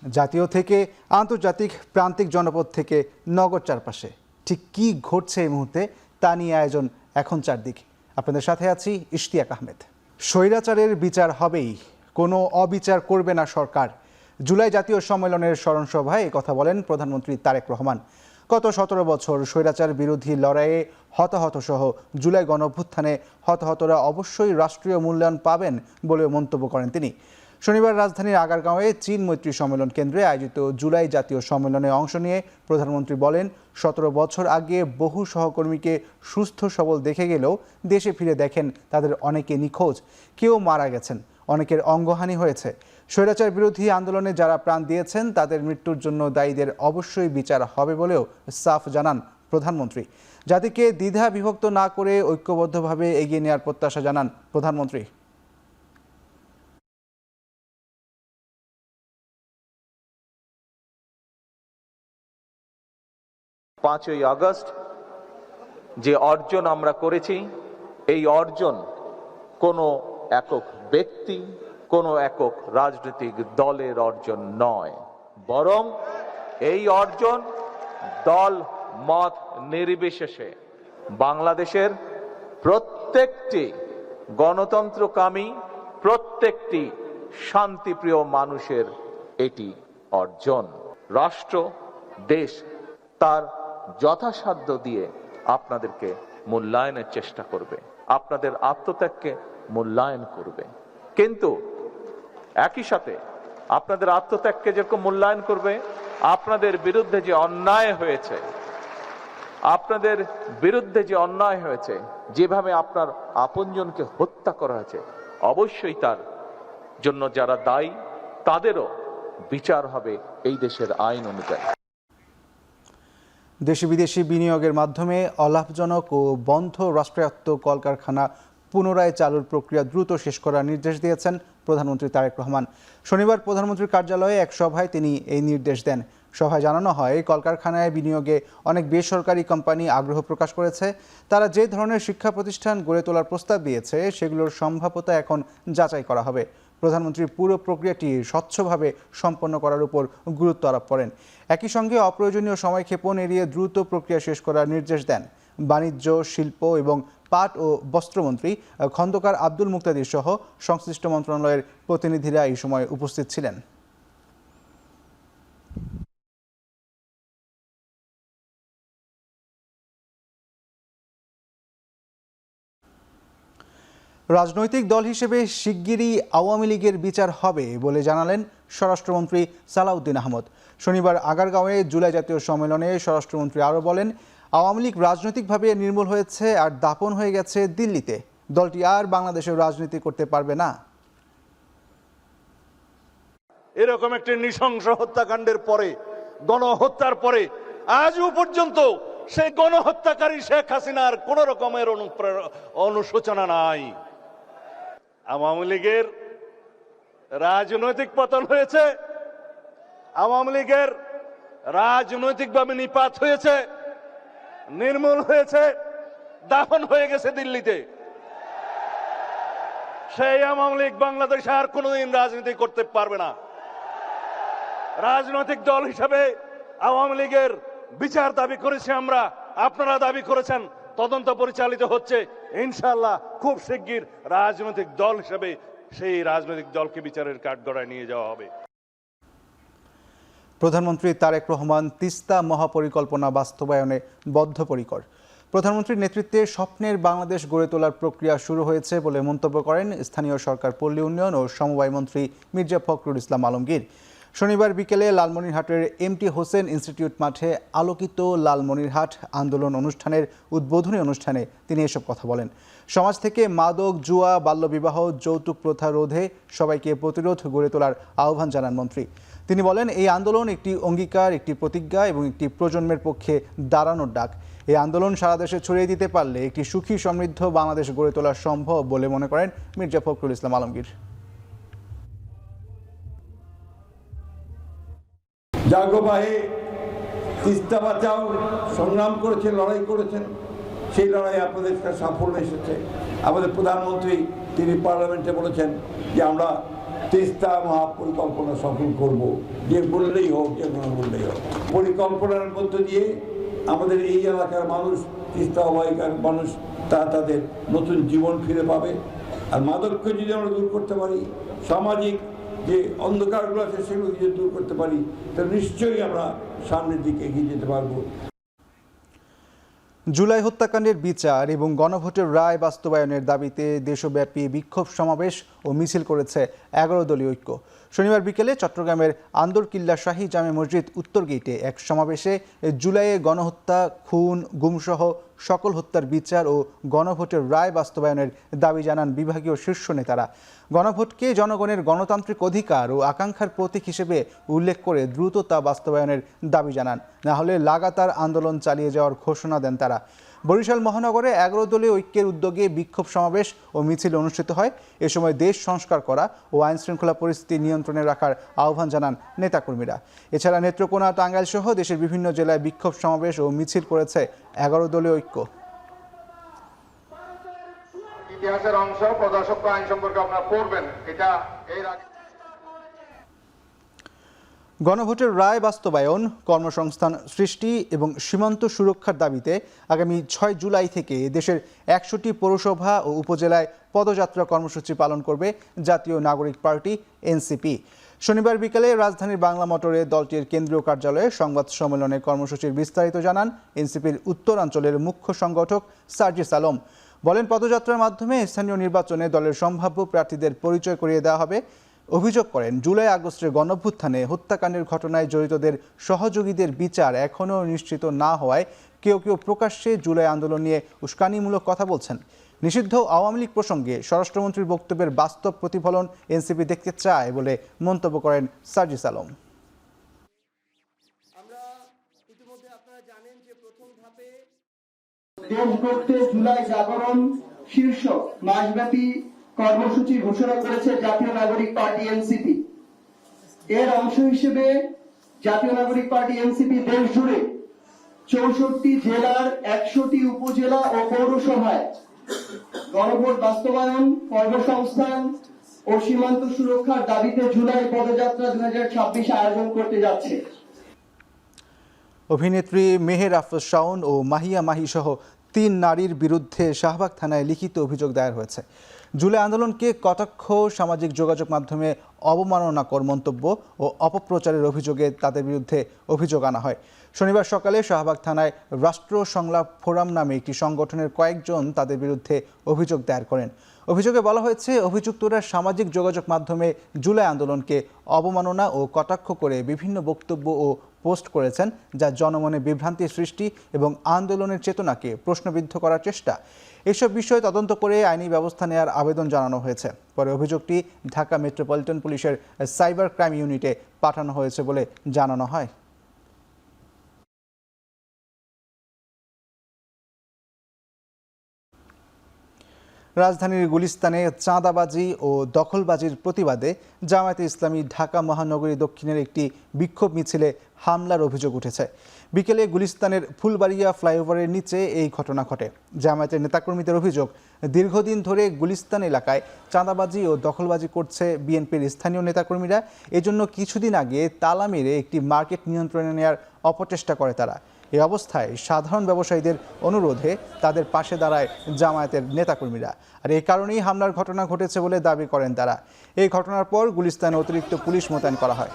জাতীয় থেকে আন্তর্জাতিক, প্রান্তিক জনপদ থেকে নগর চারপাশে ঠিক কী ঘটছে এই মুহূর্তে তা নিয়ে আয়োজন এখন চারদিক। আপনাদের সাথে আছি ইশতিয়াক আহমেদ। স্বৈরাচারের বিচার হবেই, কোনো অবিচার করবে না সরকার। জুলাই জাতীয় সম্মেলনের স্মরণসভায় কথা বলেন প্রধানমন্ত্রী তারেক রহমান। গত 17 বছর স্বৈরাচার বিরোধী লড়াইয়ে হতাহত সহ জুলাই গণঅভ্যুত্থানে হতাহতরা অবশ্যই রাষ্ট্রীয় মূল্যায়ন পাবেন বলেও মন্তব্য করেন তিনি। শনিবার রাজধানীর আগারগাঁওয়ে চীন মৈত্রী সম্মেলন কেন্দ্রে আয়োজিত জুলাই জাতীয় সম্মেলনে অংশ নিয়ে প্রধানমন্ত্রী বলেন, 17 বছর আগে বহু সহকর্মীকে সুস্থ সবল দেখে গেলেও দেশে ফিরে দেখেন তাদের অনেকে নিখোঁজ, কেউ মারা গেছেন, অনেকের অঙ্গহানি হয়েছে। স্বৈরাচার বিরোধী আন্দোলনে যারা প্রাণ দিয়েছেন তাদের মৃত্যুর জন্য দায়ীদের অবশ্যই বিচার হবে বলেও সাফ জানান প্রধানমন্ত্রী। জাতিকে দ্বিধা বিভক্ত না করে ঐক্যবদ্ধভাবে এগিয়ে নেওয়ার প্রত্যাশা জানান প্রধানমন্ত্রী। 5ই আগস্ট যে অর্জন আমরা করেছি, এই অর্জন কোনো একক ব্যক্তি, কোনো একক রাজনৈতিক দলের অর্জন নয়, বরং এই অর্জন দল মত নির্বিশেষে বাংলাদেশের প্রত্যেকটি গণতন্ত্রকামী, প্রত্যেকটি শান্তিপ্রিয় মানুষের এটি অর্জন। রাষ্ট্র, দেশ তার যথাসাধ্য দিয়ে আপনাদেরকে মূল্যায়নের চেষ্টা করবে, আপনাদের আত্মত্যাগকে মূল্যায়ন করবে, কিন্তু একই সাথে আপনাদের আত্মত্যাগকে যেরকম মূল্যায়ন করবে, আপনাদের বিরুদ্ধে যে অন্যায় হয়েছে, আপনাদের বিরুদ্ধে যে অন্যায় হয়েছে, যেভাবে আপনার আপনজনকে হত্যা করা হয়েছে, অবশ্যই তার জন্য যারা দায়ী তাদেরও বিচার হবে এই দেশের আইন অনুযায়ী। দেশি বিদেশি বিনিয়োগের মাধ্যমে অলাভজনক ও বন্ধ রাষ্ট্রায়ত্ত কলকারখানা পুনরায় চালুর প্রক্রিয়া দ্রুত শেষ করার নির্দেশ দিয়েছেন প্রধানমন্ত্রী তারেক রহমান। শনিবার প্রধানমন্ত্রীর কার্যালয়ে এক সভায় তিনি এই নির্দেশ দেন। সভায় জানানো হয়, কলকারখানায় বিনিয়োগে অনেক বেসরকারি কোম্পানি আগ্রহ প্রকাশ করেছে। তারা যে ধরনের শিক্ষা প্রতিষ্ঠান গড়ে তোলার প্রস্তাব দিয়েছে সেগুলোর সম্ভাব্যতা এখন যাচাই করা হবে। প্রধানমন্ত্রী পুরো প্রক্রিয়াটি স্বচ্ছভাবে সম্পন্ন করার উপর গুরুত্ব আরোপ করেন। একই সঙ্গে অপ্রয়োজনীয় সময়ক্ষেপণ এড়িয়ে দ্রুত প্রক্রিয়া শেষ করার নির্দেশ দেন। বাণিজ্য, শিল্প এবং পাট ও বস্ত্রমন্ত্রী খন্দকার আব্দুল মুক্তাদির সহ সংশ্লিষ্ট মন্ত্রণালয়ের প্রতিনিধিরা এই সময় উপস্থিত ছিলেন। রাজনৈতিক দল হিসেবে শিগগিরই আওয়ামী লীগের বিচার হবে বলে জানালেন স্বরাষ্ট্রমন্ত্রী সালাউদ্দিন আহমদ। শনিবার আগারগাঁওয়ে জুলাই জাতীয় সম্মেলনে স্বরাষ্ট্রমন্ত্রী আরও বলেন, আওয়ামী লীগ রাজনৈতিকভাবে নির্মূল হয়েছে আর দাপন হয়ে গেছে দিল্লিতে। দলটি আর বাংলাদেশের রাজনীতি করতে পারবে না। এরকম একটি নৃশংস হত্যাকাণ্ডের পরে, গণহত্যার পরে আজও পর্যন্ত সেই গণহত্যাকারী শেখ হাসিনার কোন রকমের অনুশোচনা নাই। আওয়ামী লীগের রাজনৈতিক পতন হয়েছে, আওয়ামী লীগের রাজনৈতিকভাবে নিপাত হয়েছে, নির্মূল হয়েছে, দাফন হয়ে গেছে দিল্লিতে। সেই আওয়ামী লীগ বাংলাদেশে আর কোনোদিন রাজনীতি করতে পারবে না। রাজনৈতিক দল হিসাবে আওয়ামী লীগের বিচার দাবি করেছি আমরা, আপনারা দাবি করেছেন, তদন্ত পরিচালিত হচ্ছে। ইনশাআল্লাহ খুব শিগগির রাজনৈতিক দল হিসেবে সেই রাজনৈতিক দলকে বিচারের কাঠগড়ায় নিয়ে যাওয়া হবে। প্রধানমন্ত্রী তারেক রহমান তিস্তা মহাপরিকল্পনা বাস্তবায়নে বদ্ধপরিকর। প্রধানমন্ত্রীর নেতৃত্বে স্বপ্নের বাংলাদেশ গড়ে তোলার প্রক্রিয়া শুরু হয়েছে বলে মন্তব্য করেন স্থানীয় সরকার, পল্লী উন্নয়ন ও সমবায় মন্ত্রী মির্জা ফখরুল ইসলাম আলমগীর। শনিবার বিকেলে লালমনিরহাটের এমটি হোসেন ইনস্টিটিউট মাঠে আলোকিত লালমনিরহাট আন্দোলন অনুষ্ঠানের উদ্বোধনী অনুষ্ঠানে তিনি এসব কথা বলেন। সমাজ থেকে মাদক, জুয়া, বাল্যবিবাহ, যৌতুক প্রথা রোধে সবাইকে প্রতিরোধ গড়ে তোলার আহ্বান জানান মন্ত্রী। তিনি বলেন, এই আন্দোলন একটি অঙ্গীকার, একটি প্রতিজ্ঞা এবং একটি প্রজন্মের পক্ষে দাঁড়ানোর ডাক। এই আন্দোলন সারা দেশে ছড়িয়ে দিতে পারলে একটি সুখী সমৃদ্ধ বাংলাদেশ গড়ে তোলা সম্ভব বলে মনে করেন মির্জা ফখরুল ইসলাম আলমগীর। জাগোবাহে তিস্তা বাঁচাও সংগ্রাম করেছেন, লড়াই করেছেন, সেই লড়াই আপনাদের সাফল্য এসেছে। আমাদের প্রধানমন্ত্রী তিনি পার্লামেন্টে বলেছেন যে আমরা তিস্তা মহাপরিকল্পনা সফল করব, যে বললেই হোক, যে কোনো বললেই হোক। পরিকল্পনার মধ্য দিয়ে আমাদের এই এলাকার মানুষ, তিস্তা অববাহিকার মানুষ, তাদের নতুন জীবন ফিরে পাবে। আর মাদককে যদি আমরা দূর করতে পারি, সামাজিক যে অন্ধকারগুলো আছে সেগুলো যদি দূর করতে পারি, তাহলে নিশ্চয়ই আমরা সামনের দিকে এগিয়ে যেতে পারবো। জুলাই হত্যাকাণ্ডের বিচার এবং গণভোটের রায় বাস্তবায়নের দাবিতে দেশব্যাপী বিক্ষোভ সমাবেশ ও মিছিল করেছে 11 দলীয় ঐক্য। শনিবার বিকেলে চট্টগ্রামের আন্দরকিল্লা শাহী জামে মসজিদ উত্তর গেটে এক সমাবেশে জুলাইয়ে গণহত্যা, খুন, গুমসহ সকল হত্যার বিচার ও গণভোটের রায় বাস্তবায়নের দাবি জানান বিভাগীয় শীর্ষ নেতারা। গণভোটকে জনগণের গণতান্ত্রিক অধিকার ও আকাঙ্ক্ষার প্রতীক হিসেবে উল্লেখ করে দ্রুত তা বাস্তবায়নের দাবি জানান, না হলে লাগাতার আন্দোলন চালিয়ে যাওয়ার ঘোষণা দেন তারা। বরিশাল মহানগরে 11 দলীয় ঐক্যের উদ্যোগে বিক্ষোভ সমাবেশ ও মিছিল অনুষ্ঠিত হয়। এ সময় দেশ সংস্কার করা ও আইন শৃঙ্খলা পরিস্থিতি নিয়ন্ত্রণে রাখার আহ্বান জানান নেতাকর্মীরা। এছাড়া নেত্রকোনা, টাঙ্গাইল সহ দেশের বিভিন্ন জেলায় বিক্ষোভ সমাবেশ ও মিছিল করেছে 11 দলীয় ঐক্য। ইতিহাসের অংশ প্রজাস্বত্ব আইন সম্পর্কে আপনারা পড়বেন, এটা এর আগে। গণভোটের রায় বাস্তবায়ন, কর্মসংস্থান সৃষ্টি এবং সীমান্ত সুরক্ষার দাবিতে আগামী 6 জুলাই থেকে দেশের 100টি পৌরসভা ও উপজেলায় পদযাত্রা কর্মসূচি পালন করবে জাতীয় নাগরিক পার্টি এনসিপি। শনিবার বিকেলে রাজধানীর বাংলা মোটরে দলটির কেন্দ্রীয় কার্যালয়ে সংবাদ সম্মেলনে কর্মসূচির বিস্তারিত জানান এনসিপির উত্তরাঞ্চলের মুখ্য সংগঠক সার্জিস আলম। বলেন, পদযাত্রার মাধ্যমে স্থানীয় নির্বাচনে দলের সম্ভাব্য প্রার্থীদের পরিচয় করিয়ে দেওয়া হবে। অভিযোগ করেন, জুলাই আগস্টের গণঅভ্যুত্থানে হত্যাকাণ্ডের ঘটনায় জড়িতদের সহযোগীদের বিচার এখনও নিশ্চিত না হওয়ায় কেউ কেউ প্রকাশ্যে জুলাই আন্দোলন নিয়ে উস্কানিমূলক কথা বলছেন। নিষিদ্ধ আওয়ামী লীগ প্রসঙ্গে স্বরাষ্ট্রমন্ত্রীর বক্তব্যের বাস্তব প্রতিফলন এনসিপি দেখতে চায় বলে মন্তব্য করেন সার্জিস আলম। দেশ গড়তে জুলাই জাগরণ শীর্ষক মাসব্যাপী কর্মসূচি ঘোষণা করেছে জাতীয় নাগরিক পার্টি এনসিপি। এর অংশ হিসেবে জাতীয় নাগরিক পার্টি এনসিপি দেশ জুড়ে 64 জেলার 100টি উপজেলা ও পৌরসভায় গণভোট বাস্তবায়ন, কর্মসংস্থান ও সীমান্ত সুরক্ষার দাবিতে জুলাই পদযাত্রা 2026 আয়োজন করতে যাচ্ছে। অভিনেত্রী মেহের আফরোজ শাওন ও মাহিয়া মাহি সহ 3 নারীর বিরুদ্ধে শাহবাগ থানায় লিখিত অভিযোগ দায়ের হয়েছে। জুলাই আন্দোলনকে কটাক্ষ, সামাজিক যোগাযোগ মাধ্যমে অবমাননাকর মন্তব্য ও অপপ্রচারের অভিযোগে তাদের বিরুদ্ধে অভিযোগ আনা হয়। শনিবার সকালে শাহবাগ থানায় রাষ্ট্র সংলাপ ফোরাম নামে একটি সংগঠনের কয়েকজন তাদের বিরুদ্ধে অভিযোগ দায়ের করেন। অভিযোগে বলা হয়েছে, অভিযুক্তরা সামাজিক যোগাযোগ মাধ্যমে জুলাই আন্দোলনকে অবমাননা ও কটাক্ষ করে বিভিন্ন বক্তব্য ও পোস্ট করেছেন, যা জনমনে বিভ্রান্তির সৃষ্টি এবং আন্দোলনের চেতনাকে প্রশ্নবিদ্ধ করার চেষ্টা। এসব বিষয়ে তদন্ত করে আইনি ব্যবস্থা নেওয়ার আবেদন জানানো হয়েছে। পরে অভিযোগটি ঢাকা মেট্রোপলিটন পুলিশের সাইবার ক্রাইম ইউনিটে পাঠানো হয়েছে বলে জানানো হয়। রাজধানীর গুলিস্তানে চাঁদাবাজি ও দখলবাজির প্রতিবাদে জামায়াতে ইসলামী ঢাকা মহানগরী দক্ষিণের একটি বিক্ষোভ মিছিলে হামলার অভিযোগ উঠেছে। বিকেলে গুলিস্তানের ফুলবাড়িয়া ফ্লাইওভারের নিচে এই ঘটনা ঘটে। জামায়াতের নেতাকর্মীদের অভিযোগ, দীর্ঘদিন ধরে গুলিস্তান এলাকায় চাঁদাবাজি ও দখলবাজি করছে বিএনপির স্থানীয় নেতাকর্মীরা। এজন্য কিছুদিন আগে তালা মেরে একটি মার্কেট নিয়ন্ত্রণে নেওয়ার অপচেষ্টা করে তারা। এই অবস্থায় সাধারণ ব্যবসায়ীদের অনুরোধে তাদের পাশে দাঁড়ায় জামায়াতের নেতাকর্মীরা। আর এই কারণেই হামলার ঘটনা ঘটেছে বলে দাবি করেন তারা। এই ঘটনার পর গুলিস্তানে অতিরিক্ত পুলিশ মোতায়েন করা হয়।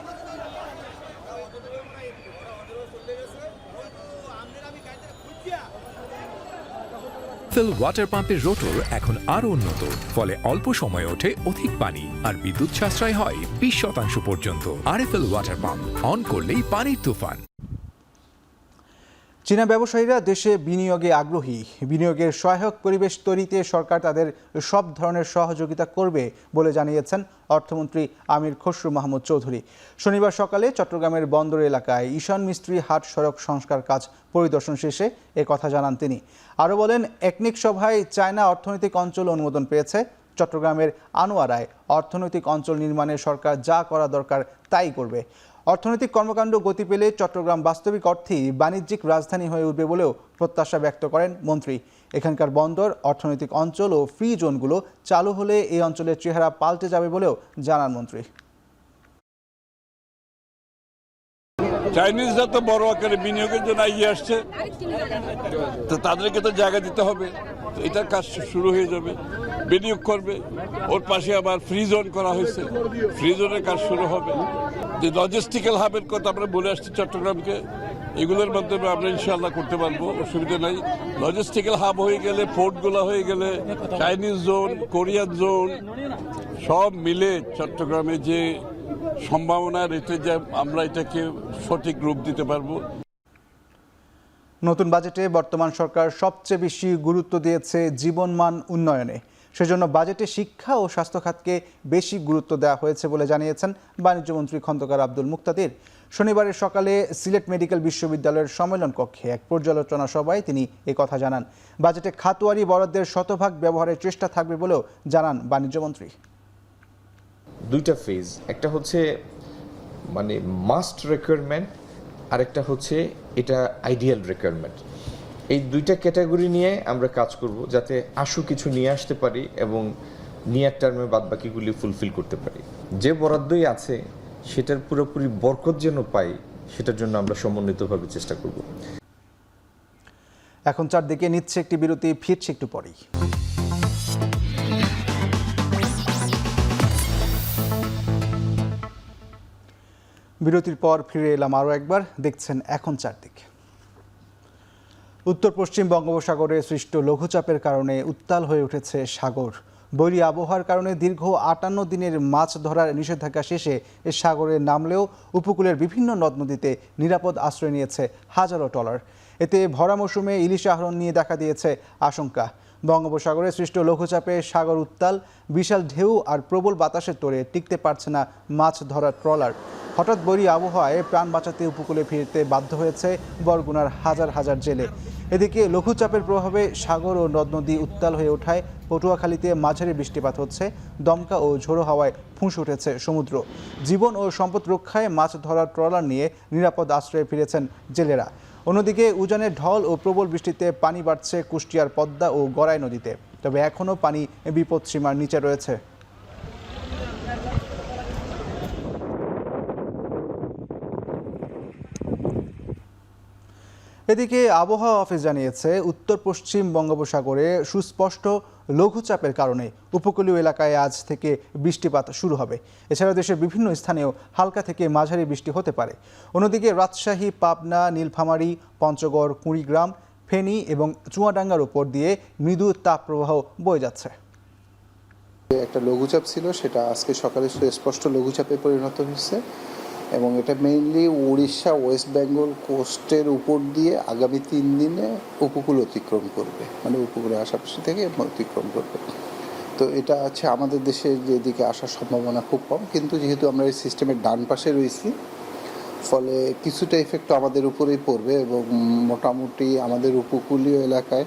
ওয়াটার পাম্পের রোটর এখন আরো উন্নত, ফলে অল্প সময়ে ওঠে অধিক পানি আর বিদ্যুৎ সাশ্রয় হয় 20% পর্যন্ত। আরএফএল ওয়াটার পাম্প, অন করলেই পানির তুফান। চীনা ব্যবসায়ীরা দেশে বিনিয়োগে আগ্রহী। বিনিয়োগের সহায়ক পরিবেশ তৈরিতে সরকার তাদের সব ধরনের সহযোগিতা করবে বলে জানিয়েছেন অর্থমন্ত্রী আমির খসরু মাহমুদ চৌধুরী। শনিবার সকালে চট্টগ্রামের বন্দর এলাকায় ঈশান মিস্ত্রি হাট সড়ক সংস্কার কাজ পরিদর্শন শেষে কথা জানান তিনি। আরও বলেন, একনেক সভায় চায়না অর্থনৈতিক অঞ্চল অনুমোদন পেয়েছে। চট্টগ্রামের আনোয়ারায় অর্থনৈতিক অঞ্চল নির্মাণে সরকার যা করা দরকার তাই করবে। অর্থনৈতিক কর্মকাণ্ড গতি পেলে চট্টগ্রাম বাস্তবিক অর্থেই বাণিজ্যিক রাজধানী হয়ে উঠবে বলেও প্রত্যাশা ব্যক্ত করেন মন্ত্রী। এখানকার বন্দর, অর্থনৈতিক অঞ্চল ও ফ্রি জোনগুলো চালু হলে এই অঞ্চলের চেহারা পাল্টে যাবে বলেও জানান মন্ত্রী। চাইনিজরা তো বড় আকারে বিনিয়োগের জন্য এগিয়ে আসছে, তো তাদেরকে তো জায়গা দিতে হবে। তো এটার কাজ শুরু হয়ে যাবে, বিনিয়োগ করবে। ওর পাশে আবার ফ্রি জোন করা হয়েছে, ফ্রি জোনের কাজ শুরু হবে। যে লজিস্টিক্যাল হাবের কথা আমরা বলে আসছি চট্টগ্রামকে, এগুলোর মাধ্যমে আমরা ইনশাআল্লাহ করতে পারবো, অসুবিধা নাই। লজিস্টিক্যাল হাব হয়ে গেলে, পোর্টগুলো হয়ে গেলে, চাইনিজ জোন, কোরিয়ান জোন সব মিলে চট্টগ্রামে যে সম্ভাবনা রেখে যে আমরা এটাকে সঠিক রূপ দিতে পারবো। নতুন বাজেটে বর্তমান সরকার সবচেয়ে বেশি গুরুত্ব দিয়েছে জীবনমান উন্নয়নে। সেজন্য বাজেটে শিক্ষা ও স্বাস্থ্য খাতকে বেশি গুরুত্ব দেওয়া হয়েছে বলে জানিয়েছেন বাণিজ্যমন্ত্রী খন্দকার আব্দুল মুক্তাদির। শনিবারের সকালে সিলেট মেডিকেল বিশ্ববিদ্যালয়ের সম্মেলন কক্ষে এক পর্যালোচনা সভায় তিনি কথা জানান। বাজেটে খাতওয়ারি বরাদ্দের শতভাগ ব্যবহারের চেষ্টা থাকবে বলেও জানান বাণিজ্যমন্ত্রী। দুইটা ফেজ, একটা হচ্ছে মানে মাস্ট রিকোয়ারমেন্ট, আরেকটা হচ্ছে এটা আইডিয়াল রিকোয়ারমেন্ট। এই দুইটা ক্যাটাগরি নিয়ে আমরা কাজ করব, যাতে আশু কিছু নিয়ে আসতে পারি এবং নিয়ার টার্মে বাদবাকিগুলি ফুলফিল করতে পারি। যে বরাদ্দই আছে সেটার পুরোপুরি বরকত যেন পাই, সেটার জন্য আমরা সমন্বিতভাবে চেষ্টা করব। এখন চারদিকে নিচ্ছে একটি বিরতি, ফিরছে একটু পরেই। বিরতির পর ফিরে এলাম আরও একবার। দেখছেন এখন চারদিকে। উত্তর পশ্চিম বঙ্গোপসাগরে সৃষ্ট লঘুচাপের কারণে উত্তাল হয়ে উঠেছে সাগর। বৈরী আবহাওয়ার কারণে দীর্ঘ 58 দিনের মাছ ধরার নিষেধাজ্ঞা শেষে এ সাগরে নামলেও উপকূলের বিভিন্ন নদ নদীতে নিরাপদ আশ্রয় নিয়েছে হাজারো ট্রলার। এতে ভরা মৌসুমে ইলিশ আহরণ নিয়ে দেখা দিয়েছে আশঙ্কা। বঙ্গোপসাগরে সৃষ্ট লঘুচাপে সাগর উত্তাল, বিশাল ঢেউ আর প্রবল বাতাসের তোড়ে টিকতে পারছে না মাছ ধরার ট্রলার। হঠাৎ বৈরী আবহাওয়ায় প্রাণ বাঁচাতে উপকূলে ফিরতে বাধ্য হয়েছে বরগুনার হাজার হাজার জেলে। এদিকে লঘুচাপের প্রভাবে সাগর ও নদ নদী উত্তাল হয়ে ওঠায় পটুয়াখালীতে মাঝারি বৃষ্টিপাত হচ্ছে, দমকা ও ঝোড়ো হাওয়ায় ফুঁসে উঠেছে সমুদ্র। জীবন ও সম্পদ রক্ষায় মাছ ধরার ট্রলার নিয়ে নিরাপদ আশ্রয়ে ফিরেছেন জেলেরা। অন্যদিকে উজানের ঢল ও প্রবল বৃষ্টিতে পানি বাড়ছে কুষ্টিয়ার পদ্মা ও গড়াই নদীতে, তবে এখনও পানি বিপদসীমার নিচে রয়েছে। এদিকে আবহাওয়া অফিস জানিয়েছে, উত্তর পশ্চিম বঙ্গোপসাগরে সুস্পষ্ট লঘুচাপের কারণে উপকূলীয় এলাকায় আজ থেকে বৃষ্টিপাত শুরু হবে। এছাড়াও দেশের বিভিন্ন স্থানেও হালকা থেকে মাঝারি বৃষ্টি হতে পারে। অন্যদিকে রাজশাহী, পাবনা, নীলফামারী, পঞ্চগড়, কুড়িগ্রাম, ফেনী এবং চুয়াডাঙ্গার উপর দিয়ে মৃদু তাপপ্রবাহ বয়ে যাচ্ছে। একটা লঘুচাপ ছিল, সেটা আজকে সকালে সুস্পষ্ট লঘুচাপে পরিণত হয়েছে এবং এটা মেইনলি উড়িষ্যা, ওয়েস্ট বেঙ্গল কোস্টের উপর দিয়ে আগামী 3 দিনে উপকূল অতিক্রম করবে, মানে উপকূলের আশেপাশে থেকে অতিক্রম করবে। তো এটা আছে আমাদের দেশের যেদিকে আসার সম্ভাবনা খুব কম, কিন্তু যেহেতু আমরা এই সিস্টেমের ডান পাশে রয়েছি, ফলে কিছুটা এফেক্ট আমাদের উপরেই পড়বে এবং মোটামুটি আমাদের উপকূলীয় এলাকায়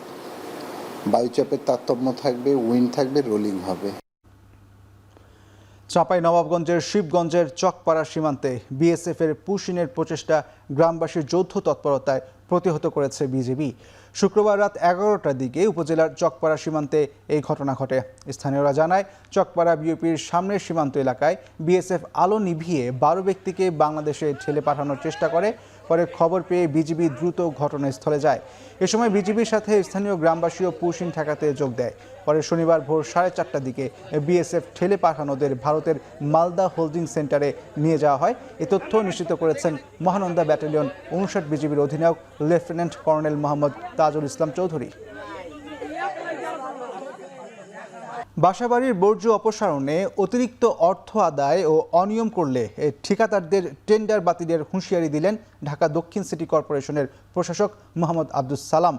বায়ুচাপের তারতম্য থাকবে, উইন্ড থাকবে, রোলিং হবে। চাঁপাইনবাবগঞ্জের শিবগঞ্জের চকপাড়া সীমান্তে বিএসএফের পুশিনের প্রচেষ্টা গ্রামবাসীর যৌথ তৎপরতায় প্রতিহত করেছে বিজিবি। শুক্রবার রাত 11টার দিকে উপজেলার চকপাড়া সীমান্তে এই ঘটনা ঘটে। স্থানীয়রা জানায়, চকপাড়া বিওপির সামনের সীমান্ত এলাকায় বিএসএফ আলো নিভিয়ে 12 ব্যক্তিকে বাংলাদেশে ঠেলে পাঠানোর চেষ্টা করে। পরে খবর পেয়ে বিজিবি দ্রুত ঘটনাস্থলে যায়। এ সময় বিজিবির সাথে স্থানীয় গ্রামবাসীও পুশিন ঠেকাতে যোগ দেয়। পরে শনিবার ভোর 4:30টার দিকে বিএসএফ ঠেলে পাঠানোদের ভারতের মালদা হোল্ডিং সেন্টারে নিয়ে যাওয়া হয়। এ তথ্য নিশ্চিত করেছেন মহানন্দা ব্যাটালিয়ন 59 বিজিবির অধিনায়ক লেফটেন্যান্ট কর্নেল মোহাম্মদ তাজুল ইসলাম চৌধুরী। বাসাবাড়ির বর্জ্য অপসারণে অতিরিক্ত অর্থ আদায় ও অনিয়ম করলে ঠিকাদারদের টেন্ডার বাতিলের হুঁশিয়ারি দিলেন ঢাকা দক্ষিণ সিটি কর্পোরেশনের প্রশাসক মোহাম্মদ আব্দুস সালাম।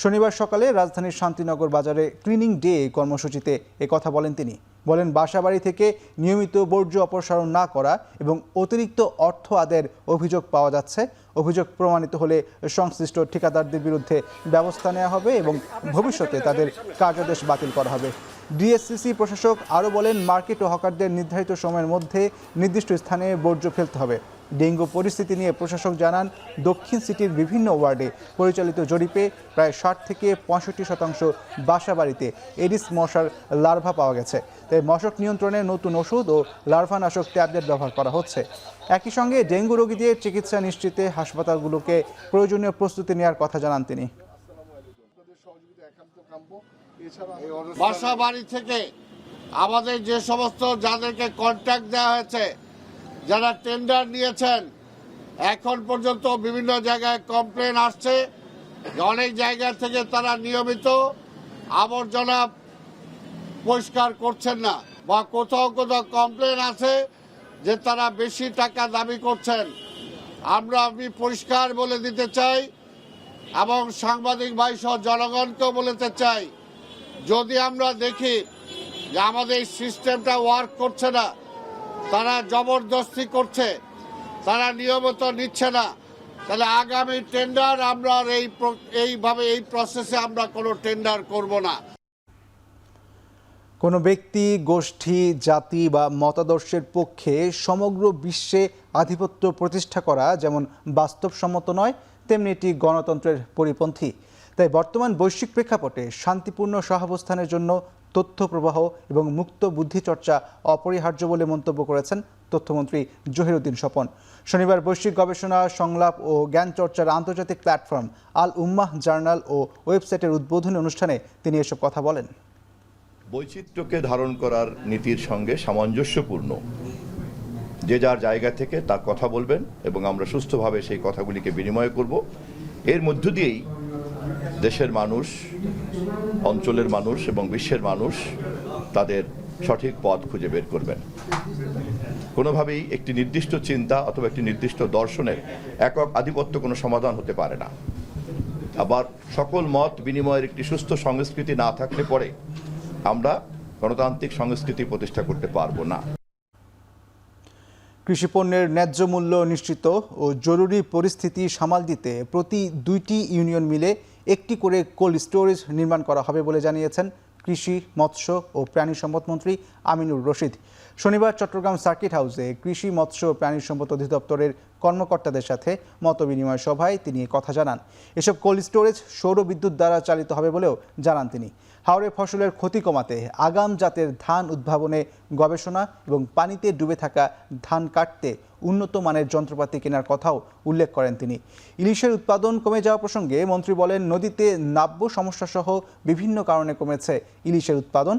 শনিবার সকালে রাজধানীর শান্তিনগর বাজারে ক্লিনিং ডে কর্মসূচিতে কথা বলেন তিনি। বলেন, বাসাবাড়ি থেকে নিয়মিত বর্জ্য অপসারণ না করা এবং অতিরিক্ত অর্থ আদায়ের অভিযোগ পাওয়া যাচ্ছে। অভিযোগ প্রমাণিত হলে সংশ্লিষ্ট ঠিকাদারদের বিরুদ্ধে ব্যবস্থা নেওয়া হবে এবং ভবিষ্যতে তাদের কার্যাদেশ বাতিল করা হবে। ডিএসসিসি প্রশাসক আরও বলেন, মার্কেট ও হকারদের নির্ধারিত সময়ের মধ্যে নির্দিষ্ট স্থানে বর্জ্য ফেলতে হবে। ডেঙ্গু পরিস্থিতি নিয়ে প্রশাসক জানান, দক্ষিণ সিটির বিভিন্ন ওয়ার্ডে পরিচালিত জরিপে প্রায় 60 থেকে 65% বাসাবাড়িতে এডিস মশার লার্ভা পাওয়া গেছে। তাই মশক নিয়ন্ত্রণে নতুন ওষুধ ও লার্ভানাশক ট্যাবলেট ব্যবহার করা হচ্ছে। একই সঙ্গে ডেঙ্গু রোগীদের চিকিৎসা নিশ্চিতে হাসপাতালগুলোকে প্রয়োজনীয় প্রস্তুতি নেওয়ার কথা জানান তিনি। বাসা বাড়ি থেকে আমাদের যে সমস্ত যাদেরকে কন্ট্যাক্ট দেওয়া হয়েছে, যারা টেন্ডার নিয়েছেন, এখন পর্যন্ত বিভিন্ন জায়গায় কমপ্লেন আসছে যে অনেক জায়গা থেকে তারা নিয়মিত আবর্জনা পরিষ্কার করছেন না, বা কোথাও কোথাও কমপ্লেন আছে যে তারা বেশি টাকা দাবি করছেন। আমি পরিষ্কার বলে দিতে চাই এবং সাংবাদিক ভাই সহ জনগণকেও বলতে চাই, যদি আমরা দেখি যে আমাদের এই সিস্টেমটা ওয়ার্ক করছে না, তারা জবরদস্তি করছে, তারা নিয়মিত নিচ্ছে না, তাহলে আগামী টেন্ডার আমরা এইভাবে এই প্রসেসে আমরা কোনো টেন্ডার করব না। কোনো ব্যক্তি, গোষ্ঠী, জাতি বা মতাদর্শের পক্ষে সমগ্র বিশ্বে আধিপত্য প্রতিষ্ঠা করা যেমন বাস্তবসম্মত নয়, তেমনি এটি গণতন্ত্রের পরিপন্থী। তাই বর্তমান বৈশ্বিক প্রেক্ষাপটে শান্তিপূর্ণ সহাবস্থানের জন্য তথ্য প্রবাহ এবং মুক্ত বুদ্ধিচর্চা অপরিহার্য বলে মন্তব্য করেছেন তথ্যমন্ত্রী জহিরুদ্দিন স্বপন। শনিবার বৈশ্বিক গবেষণা, সংলাপ ও জ্ঞান চর্চার আন্তর্জাতিক প্ল্যাটফর্ম আল উম্মাহ জার্নাল ও ওয়েবসাইটের উদ্বোধনী অনুষ্ঠানে তিনি এসব কথা বলেন। বৈচিত্র্যকে ধারণ করার নীতির সঙ্গে সামঞ্জস্যপূর্ণ, যে যার জায়গা থেকে তার কথা বলবেন এবং আমরা সুস্থভাবে সেই কথাগুলিকে বিনিময় করব। এর মধ্য দিয়েই দেশের মানুষ, অঞ্চলের মানুষ এবং বিশ্বের মানুষ তাদের সঠিক পথ খুঁজে বের করবেন। কোনোভাবেই একটি নির্দিষ্ট চিন্তা অথবা একটি নির্দিষ্ট দর্শনের একক আধিপত্য কোনো সমাধান হতে পারে না। আবার সকল মত বিনিময়ের একটি সুস্থ সংস্কৃতি না থাকলে পরে আমরা গণতান্ত্রিক সংস্কৃতি প্রতিষ্ঠা করতে পারবো না। কৃষি পণ্যের ন্যায্য মূল্য নিশ্চিত ও জরুরি পরিস্থিতি সামাল দিতে প্রতি 2টি ইউনিয়ন মিলে একটি করে কোল্ড স্টোরেজ নির্মাণ করা হবে বলে জানিয়েছেন কৃষি, মৎস্য ও প্রাণী সম্পদ মন্ত্রী আমিনুর রশিদ। শনিবার চট্টগ্রাম সার্কিট হাউসে কৃষি, মৎস্য ও প্রাণী সম্পদ অধিদপ্তরের কর্মকর্তাদের সাথে মতবিনিময় সভায় তিনি কথা জানান। এসব কোল্ড স্টোরেজ সৌর বিদ্যুৎ দ্বারা চালিত হবে বলেও জানান তিনি। হাওরে ফসলের ক্ষতি কমাতে আগাম জাতের ধান উদ্ভাবনে গবেষণা এবং পানিতে ডুবে থাকা ধান কাটতে উন্নত মানের যন্ত্রপাতি কেনার কথাও উল্লেখ করেন তিনি। ইলিশের উৎপাদন কমে যাওয়া প্রসঙ্গে মন্ত্রী বলেন, নদীতে নাব্য সমস্যাসহ বিভিন্ন কারণে কমেছে ইলিশের উৎপাদন।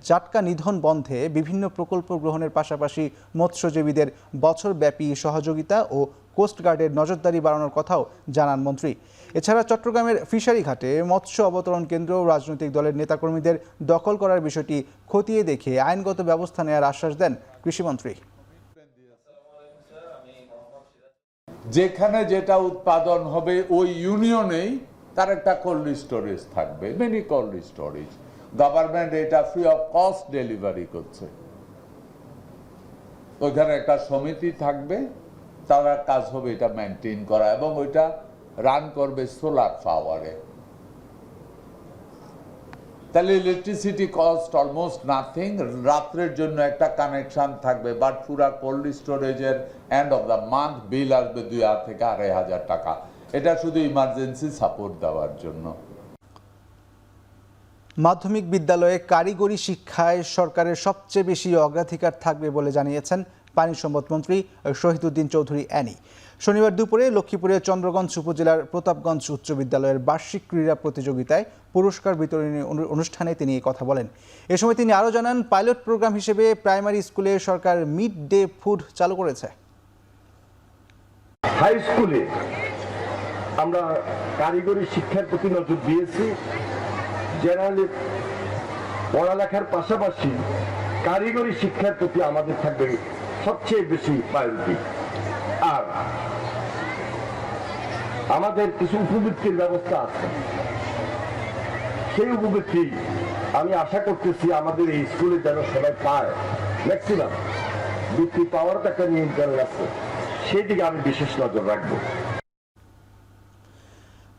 জাটকা নিধন বন্ধে বিভিন্ন প্রকল্প গ্রহণের পাশাপাশি মৎস্যজীবীদের বছরব্যাপী সহযোগিতা ও কোস্টগার্ডের নজরদারি বাড়ানোর কথাও জানান মন্ত্রী। এছাড়া চট্টগ্রামের ফিশারি ঘাটে মৎস্য অবতরণ কেন্দ্র রাজনৈতিক দলের নেতাকর্মীদের দখল করার বিষয়টি খতিয়ে দেখে আইনগত ব্যবস্থা নেওয়ার আশ্বাস দেন কৃষিমন্ত্রী। যেখানে যেটা উৎপাদন হবে ওই ইউনিয়নেই তার একটা কোল্ড স্টোরেজ থাকবে, মিনি কোল্ড স্টোরেজ। গভর্নমেন্ট এটা ফ্রি অফ কস্ট ডেলিভারি করছে। ওইখানে একটা সমিতি থাকবে, তারা কাজ হবে এটা মেনটেন করা, এবং ওইটা রান করবে সোলার পাওয়ারে। তাহলে ইলেকট্রিসিটি কস্ট অলমোস্ট নাথিং। রাত্রের জন্য একটা কানেকশন থাকবে, বাট পুরা কোল্ড স্টোরেজের এন্ড অফ দ্য মান্থ বিল আসবে 2,000 থেকে 2,500 টাকা। এটা শুধু ইমার্জেন্সি সাপোর্ট দেওয়ার জন্য। মাধ্যমিক বিদ্যালয়ে কারিগরি শিক্ষায় সরকারের সবচেয়ে বেশি অগ্রাধিকার থাকবে বলে জানিয়েছেন পানি সম্পদ মন্ত্রী শহীদুদ্দিন চৌধুরী অ্যানি। শনিবার দুপুরে লক্ষ্মীপুরের চন্দ্রগঞ্জ উপজেলার প্রতাপগঞ্জ উচ্চ বিদ্যালয়ের বার্ষিক ক্রীড়া প্রতিযোগিতায় পুরস্কার বিতরণী অনুষ্ঠানে তিনি এই কথা বলেন। এ সময় তিনি আরও জানান, পাইলট প্রোগ্রাম হিসেবে প্রাইমারি স্কুলে সরকার মিড ডে ফুড চালু করেছে। হাই স্কুলে আমরা কারিগরি শিক্ষার প্রতি নজর দিয়েছি। জেনারেলি পড়ালেখার পাশাপাশি কারিগরি শিক্ষার প্রতি আমাদের থাকবে সবচেয়ে বেশি প্রায়োরিটি। আর আমাদের কিছু উপবৃত্তির ব্যবস্থা আছে, সেই উপবৃত্তি আমি আশা করতেছি আমাদের এই স্কুলে যেন সবাই পায়। ম্যাক্সিমাম বৃত্তি পাওয়ার একটা নিয়ন্ত্রণ আছে, সেদিকে আমি বিশেষ নজর রাখবো।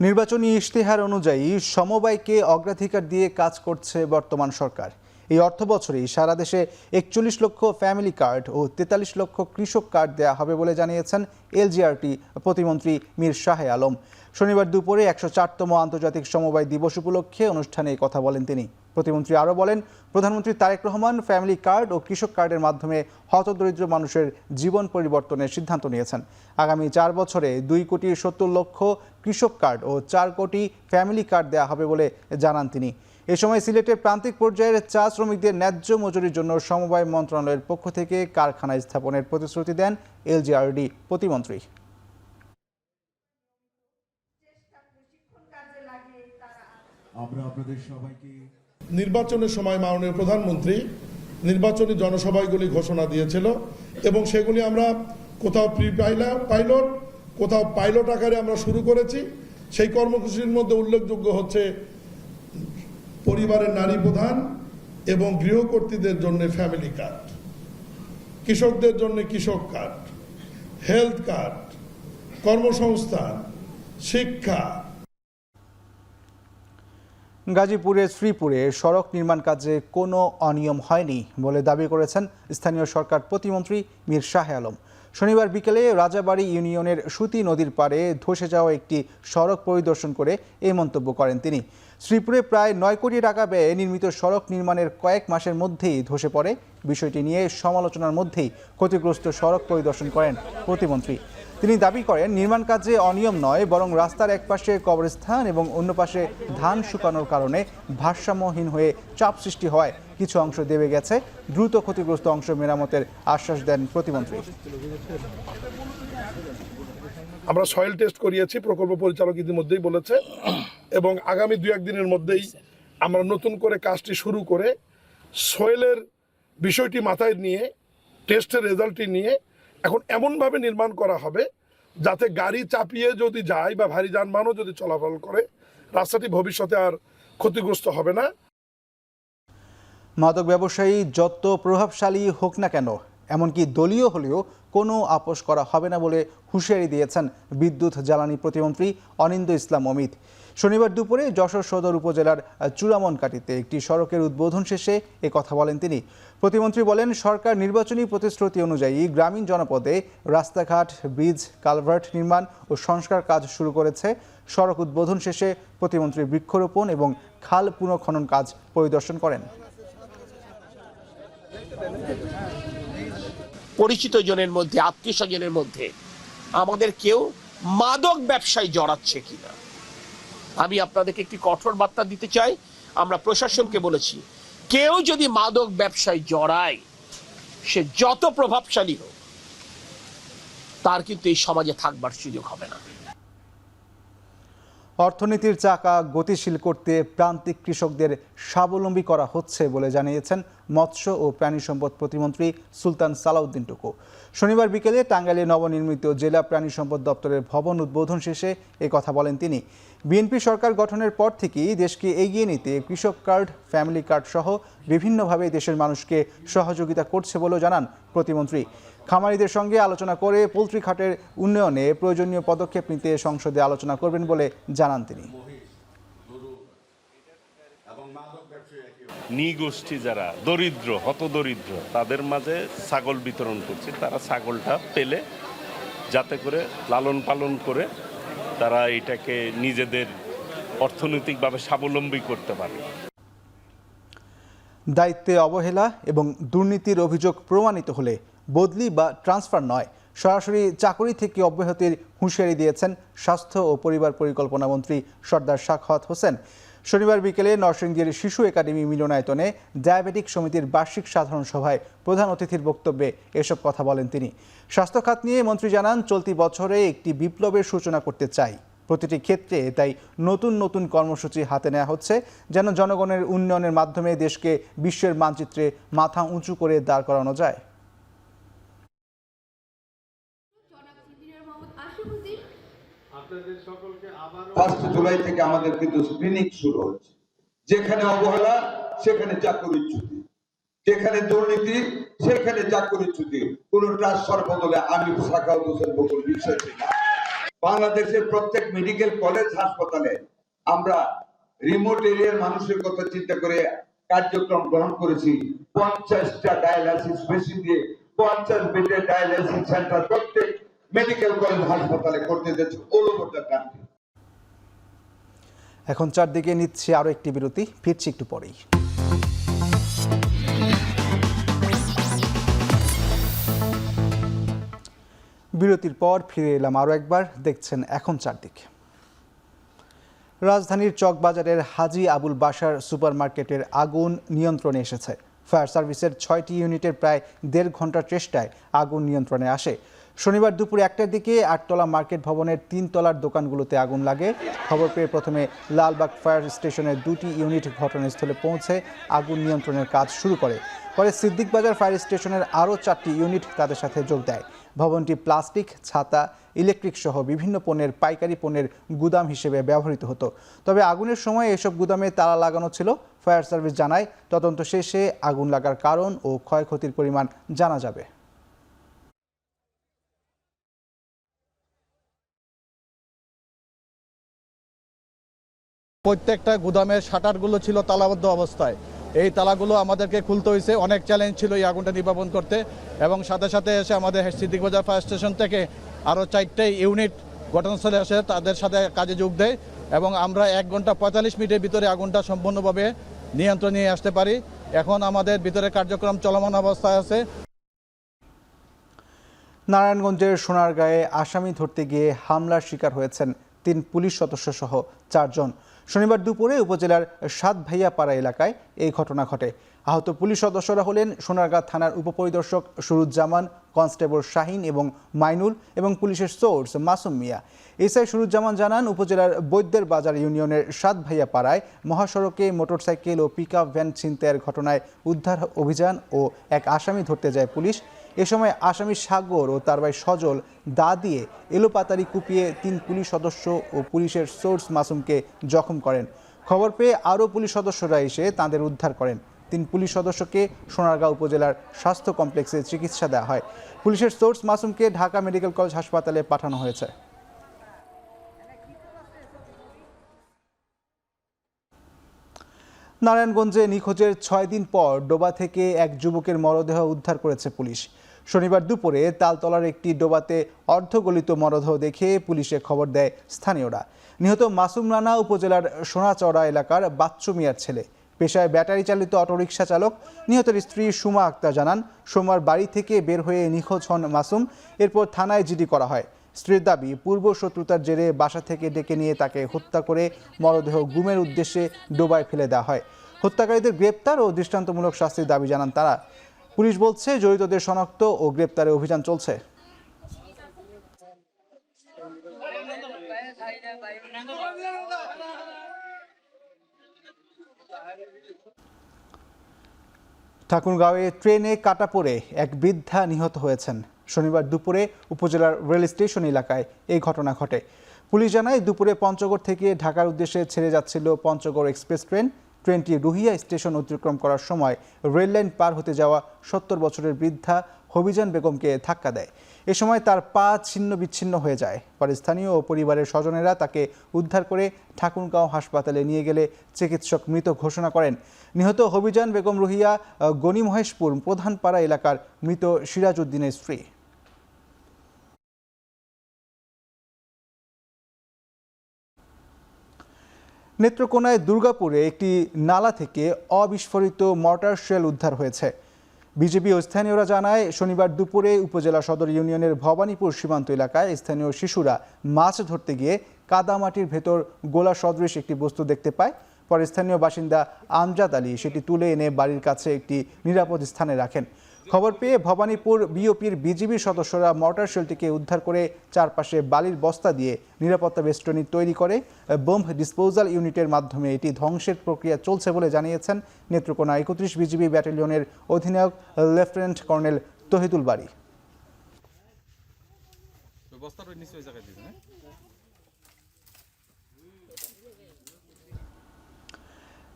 নির্বাচনী ইশতেহার অনুযায়ী সমবায়কে অগ্রাধিকার দিয়ে কাজ করছে বর্তমান সরকার। এই অর্থ বছরেই সারা দেশে 41 লক্ষ ফ্যামিলি কার্ড ও 43 লক্ষ কৃষক কার্ড দেওয়া হবে বলে জানিয়েছেন এলজিআরটি প্রতিমন্ত্রী মীর শাহে আলম। শনিবার দুপুরে 104তম আন্তর্জাতিক সমবায় দিবস উপলক্ষে অনুষ্ঠানে এই কথা বলেন তিনি। প্রতিমন্ত্রী আরও বলেন, প্রধানমন্ত্রী তারেক রহমান ফ্যামিলি কার্ড ও কৃষক কার্ডের মাধ্যমে হতদরিদ্র মানুষের জীবন পরিবর্তনের সিদ্ধান্ত নিয়েছেন। আগামী 4 বছরে 2,70,00,000 কৃষক কার্ড ও 4 কোটি ফ্যামিলি কার্ড দেওয়া হবে বলে জানান তিনি। এ সময় সিলেটের প্রান্তিক পর্যায়ের চা শ্রমিকদের ন্যায্য মজুরির জন্য সমবায় মন্ত্রণালয়ের পক্ষ থেকে কারখানা স্থাপনের প্রতিশ্রুতি দেন এলজিআরডি প্রতিমন্ত্রী। নির্বাচনের সময় মাননীয় প্রধানমন্ত্রী নির্বাচনী জনসভাগুলি ঘোষণা দিয়েছিল এবং সেগুলি আমরা কোথাও প্রি পাইলট কোথাও পাইলট আকারে আমরা শুরু করেছি। সেই কর্মসূচির মধ্যে উল্লেখযোগ্য হচ্ছে পরিবারের নারী প্রধান এবং গৃহকর্তীদের জন্য ফ্যামিলি কার্ড, কৃষকদের জন্য কৃষক কার্ড, হেলথ কার্ড, কর্মসংস্থান, শিক্ষা। গাজীপুরের শ্রীপুরে সড়ক নির্মাণ কাজে কোনো অনিয়ম হয়নি বলে দাবি করেছেন স্থানীয় সরকার প্রতিমন্ত্রী মীর শাহে আলম। শনিবার বিকেলে রাজাবাড়ী ইউনিয়নের সুতি নদীর পাড়ে ধসে যাওয়া একটি সড়ক পরিদর্শন করে এই মন্তব্য করেন তিনি। শ্রীপুরে প্রায় 9 কোটি টাকা ব্যয়ে নির্মিত সড়ক নির্মাণের কয়েক মাসের মধ্যেই ধসে পড়ে। বিষয়টি নিয়ে সমালোচনার মধ্যেই ক্ষতিগ্রস্ত সড়ক পরিদর্শন করেন প্রতিমন্ত্রী। তিনি দাবি করেন, নির্মাণ কাজে অনিয়ম নয়, বরং রাস্তার এক পাশে কবরস্থান এবং অন্য পাশে ধান শুকানোর কারণে ভারসাম্যহীন হয়ে চাপ সৃষ্টি হওয়ায় কিছু অংশ দেবে গেছে। দ্রুত ক্ষতিগ্রস্ত অংশ মেরামতের আশ্বাস দেন প্রতিমন্ত্রী। আমরা সয়েল টেস্ট করিয়েছি, প্রকল্প পরিচালক ইতিমধ্যেই বলেছে, এবং আগামী 2-1 দিনের মধ্যেই আমরা নতুন করে কাজটি শুরু করে সয়েলের বিষয়টি মাথায় নিয়ে টেস্টের রেজাল্টটি নিয়ে এখন এমনভাবে নির্মাণ করা হবে যাতে গাড়ি চাপিয়ে যদি যায় বা ভারী যানবাহনও যদি চলাচল করে রাস্তাটি ভবিষ্যতে আর ক্ষতিগ্রস্ত হবে না। মাদক ব্যবসায়ী যত প্রভাবশালী হোক না কেন, এমনকি দলীয় হলেও কোনো আপোষ করা হবে না বলে হুঁশিয়ারি দিয়েছেন বিদ্যুৎ জ্বালানি প্রতিমন্ত্রী অনিন্দ ইসলাম অমিত। শনিবার দুপুরে যশোর সদর উপজেলার চূড়ামনকাটিতে একটি সড়কের উদ্বোধন শেষে এ কথা বলেন তিনি। প্রতিমন্ত্রী বলেন, সরকার নির্বাচনী প্রতিশ্রুতি অনুযায়ী গ্রামীণ জনপদে রাস্তাঘাট, ব্রিজ, কালভার্ট নির্মাণ ও সংস্কার কাজ শুরু করেছে। সড়ক উদ্বোধন শেষে প্রতিমন্ত্রী বৃক্ষরোপণ এবং খাল পুনঃখনন কাজ পরিদর্শন করেন। পরিচিত জনের মধ্যে, আত্মীয় স্বজনের মধ্যে আমাদের কেউ মাদক ব্যবসায় জড়াচ্ছে কিনা, আমি আপনাদেরকে একটি কঠোর বার্তা দিতে চাই। আমরা প্রশাসনকে বলেছি, কেউ যদি মাদক ব্যবসায় জড়ায়, সে যত প্রভাবশালী হোক, তার কিন্তু এই সমাজে থাকবার সুযোগ হবে না। অর্থনীতির চাকা গতিশীল করতে প্রান্তিক কৃষকদের স্বাবলম্বী করা হচ্ছে বলে জানিয়েছেন মৎস্য ও প্রাণী সম্পদ প্রতিমন্ত্রী সুলতান সালাউদ্দিন টুকু। শনিবার বিকেলে টাঙ্গাইলে নবনির্মিত জেলা প্রাণী সম্পদ দপ্তরের ভবন উদ্বোধন শেষে এ কথা বলেন তিনি। বিএনপি সরকার গঠনের পর থেকেই দেশকে এগিয়ে নিতে কৃষক কার্ড, ফ্যামিলি কার্ড সহ বিভিন্নভাবে দেশের মানুষকে সহযোগিতা করছে বলেও জানান প্রতিমন্ত্রী। খামারিদের সঙ্গে আলোচনা করে পোলট্রি খাতের উন্নয়নে প্রয়োজনীয় পদক্ষেপ নিতে সংসদে আলোচনা করবেন বলে জানান তিনি। নৃগোষ্ঠী যারা দরিদ্র, হতদরিদ্র, তাদের মাঝে ছাগল বিতরণ করছে। তারা ছাগলটা পেলে যাতে করে লালন পালন করে তারা এটাকে নিজেদের অর্থনৈতিকভাবে স্বাবলম্বী করতে পারে। দায়িত্বে অবহেলা এবং দুর্নীতির অভিযোগ প্রমাণিত হলে বদলি বা ট্রান্সফার নয়, সরাসরি চাকরি থেকে অব্যাহতির হুঁশিয়ারি দিয়েছেন স্বাস্থ্য ও পরিবার পরিকল্পনা মন্ত্রী সর্দার সাখাওয়াত হোসেন। শনিবার বিকেলে নরসিংদীর শিশু একাডেমি মিলনায়তনে ডায়াবেটিক সমিতির বার্ষিক সাধারণ সভায় প্রধান অতিথির বক্তব্যে এসব কথা বলেন তিনি। স্বাস্থ্য খাত নিয়ে মন্ত্রী জানান, চলতি বছরে একটি বিপ্লবের সূচনা করতে চাই। প্রতিটি ক্ষেত্রে তাই নতুন নতুন কর্মসূচি হাতে নেওয়া হচ্ছে, যেন জনগণের উন্নয়নের মাধ্যমে দেশকে বিশ্বের মানচিত্রে মাথা উঁচু করে দাঁড় করানো যায়। 1 জুলাই থেকে আমাদের কিন্তু স্ক্রিনিং শুরু হচ্ছে। যেখানে অবহেলা সেখানে চাকরিচ্যুতি, যেখানে দুর্নীতি সেখানে চাকরিচ্যুতি। কোন ট্রান্সফার বদলে আমি সাখাওয়াত হোসেন বকুল বিশ্বাসী না। বাংলাদেশের প্রত্যেক মেডিকেল কলেজ হাসপাতালে আমরা রিমোট এরিয়ার মানুষের কথা চিন্তা করে কার্যক্রম গ্রহণ করেছি। 50টা ডায়ালাইসিস মেশিন দিয়ে 50 বেডের ডায়ালাইসিস সেন্টার প্রত্যেক মেডিকেল কলেজ হাসপাতালে করতে যাচ্ছে অল ওভার দ্য কান্ট্রি। এখন চারদিকে নিচ্ছে আরও একটি বিরতি, ফিরছি একটু পরেই। বিরতির পর ফিরে এলাম আরও একবার, দেখছেন এখন চারদিকে। রাজধানীর চকবাজারের হাজী আবুল বাশার সুপারমার্কেটের আগুন নিয়ন্ত্রণে এসেছে। ফায়ার সার্ভিসের 6টি ইউনিটের প্রায় 1.5 ঘন্টার চেষ্টায় আগুন নিয়ন্ত্রণে আসে। শনিবার দুপুর 1টার দিকে 8তলা মার্কেট ভবনের 3 তলার দোকানগুলোতে আগুন লাগে। খবর পেয়ে প্রথমে লালবাগ ফায়ার স্টেশনের 2টি ইউনিট ঘটনাস্থলে পৌঁছে আগুন নিয়ন্ত্রণের কাজ শুরু করে। পরে সিদ্দিক বাজার ফায়ার স্টেশনের আরও 4টি ইউনিট তাদের সাথে যোগ দেয়। ভবনটি প্লাস্টিক, ছাতা, ইলেকট্রিক সহ বিভিন্ন পণ্যের পাইকারি পণ্যের গুদাম হিসেবে ব্যবহৃত হতো। তবে আগুনের সময় এসব গুদামে তালা লাগানো ছিল। ফায়ার সার্ভিস জানায়, তদন্ত শেষে আগুন লাগার কারণ ও ক্ষয়ক্ষতির পরিমাণ জানা যাবে। প্রত্যেকটা গুদামের শাটারগুলো ছিল তালাবদ্ধ অবস্থায়। এই তালাগুলো আমাদেরকে খুলতে হয়েছে। অনেক চ্যালেঞ্জ ছিল এই আগুনটা নির্বাপন করতে, এবং সাথে সাথে এসে আমাদের সিদ্দিক বাজার ফায়ার স্টেশন থেকে আরও 4টে ইউনিট ঘটনাস্থলে এসে তাদের সাথে কাজে যোগ দেয়, এবং আমরা 1 ঘন্টা 45 মিনিটের ভিতরে আগুনটা সম্পূর্ণভাবে নিয়ন্ত্রণে নিয়ে আসতে পারি। এখন আমাদের ভিতরে কার্যক্রম চলমান অবস্থায় আছে। নারায়ণগঞ্জের সোনারগাঁয়ে আসামি ধরতে গিয়ে হামলার শিকার হয়েছেন 3 পুলিশ সদস্য সহ 4 জন। শনিবার দুপুরে উপজেলার সাতভাইয়াপাড়া এলাকায় এই ঘটনা ঘটে। আহত পুলিশ সদস্যরা হলেন সোনারগাঁ থানার উপপরিদর্শক সুরুজ্জামান, কনস্টেবল শাহিন এবং মাইনুল এবং পুলিশের সোর্স মাসুম মিয়া। এসআই সুরুজ্জামান জানান, উপজেলার বৈদ্যের বাজার ইউনিয়নের সাতভাইয়াপাড়ায় মহাসড়কে মোটরসাইকেল ও পিকআপ ভ্যান ছিনতাইয়ের ঘটনায় উদ্ধার অভিযান ও এক আসামি ধরতে যায় পুলিশ। এ সময় আসামি সাগর ও তার ভাই সজল দা দিয়ে এলোপাতাড়ি কুপিয়ে 3 পুলিশ সদস্য ও পুলিশের সোর্স মাসুমকে জখম করেন। খবর পেয়ে আরও পুলিশ সদস্যরা এসে তাদের উদ্ধার করেন। 3 পুলিশ সদস্যকে সোনারগাঁও উপজেলার স্বাস্থ্য কমপ্লেক্সে চিকিৎসা দেওয়া হয়। পুলিশের সোর্স মাসুমকে ঢাকা মেডিকেল কলেজ হাসপাতালে পাঠানো হয়েছে। নারায়ণগঞ্জে নিখোঁজের 6 দিন পর ডোবা থেকে এক যুবকের মরদেহ উদ্ধার করেছে পুলিশ। শনিবার দুপুরে তালতলার একটি ডোবাতে অর্ধগলিত মরদেহ দেখে পুলিশে খবর দেয় স্থানীয়রা। নিহত মাসুম রানা উপজেলার সোনাচড়া এলাকার বাচ্চু মিয়ার ছেলে। পেশায় ব্যাটারি চালিত অটোরিকশা চালক। নিহতের স্ত্রী সুমা আক্তার জানান, সোমবার বাড়ি থেকে বের হয়ে নিখোঁজ হন মাসুম। এরপর থানায় জিডি করা হয়। স্ত্রীর দাবি, পূর্ব শত্রুতার জেরে বাসা থেকে ডেকে নিয়ে তাকে হত্যা করে মরদেহ গুমের উদ্দেশ্যে ডোবায় ফেলে দেওয়া হয়। হত্যাকারীদের গ্রেপ্তার ও দৃষ্টান্তমূলক শাস্তির দাবি জানান তারা। পুলিশ বলছে, জড়িতদের শনাক্ত ও গ্রেপ্তারে অভিযান চলছে। ঠাকুরগাঁওয়ে ট্রেনে কাটা পড়ে এক বৃদ্ধা নিহত হয়েছেন। শনিবার দুপুরে উপজেলার রেল স্টেশন এলাকায় এই ঘটনা ঘটে। পুলিশ জানায়, দুপুরে পঞ্চগড় থেকে ঢাকার উদ্দেশ্যে ছেড়ে যাচ্ছিল পঞ্চগড় এক্সপ্রেস ট্রেন। ট্রেনটি রুহিয়া স্টেশন অতিক্রম করার সময় রেললাইন পার হতে যাওয়া 70 বছরের বৃদ্ধা হবিজান বেগমকে ধাক্কা দেয়। এ সময় তার পা ছিন্ন বিচ্ছিন্ন হয়ে যায়। পরে স্থানীয় ও পরিবারের স্বজনেরা তাকে উদ্ধার করে ঠাকুরগাঁও হাসপাতালে নিয়ে গেলে চিকিৎসক মৃত ঘোষণা করেন। নিহত হবিজান বেগম রুহিয়া গণিমহেশপুর প্রধানপাড়া এলাকার মৃত সিরাজ উদ্দিনের স্ত্রী। নেত্রকোনায় দুর্গাপুরে একটি নালা থেকে অবিস্ফোরিত মর্টার শেল উদ্ধার হয়েছে। বিজেপি ও স্থানীয়রা জানায়, শনিবার দুপুরে উপজেলা সদর ইউনিয়নের ভবানীপুর সীমান্ত এলাকায় স্থানীয় শিশুরা মাছ ধরতে গিয়ে কাদামাটির ভেতর গোলা সদৃশ একটি বস্তু দেখতে পায়। পরে স্থানীয় বাসিন্দা আমজাদ আলী সেটি তুলে এনে বাড়ির কাছে একটি নিরাপদ স্থানে রাখেন। খবর পেয়ে ভবানীপুর বিওপির বিজিবি সদস্যরা মর্টার শেলটিকে উদ্ধার করে চারপাশে বালির বস্তা দিয়ে নিরাপত্তা বেষ্টনী তৈরি করে বোম্ব ডিসপোজাল ইউনিটের মাধ্যমে এটি ধ্বংসের প্রক্রিয়া চলছে বলে জানিয়েছেন নেত্রকোনা 31 বিজিবি ব্যাটালিয়নের অধিনায়ক লেফটেন্যান্ট কর্নেল তহিদুল বারী।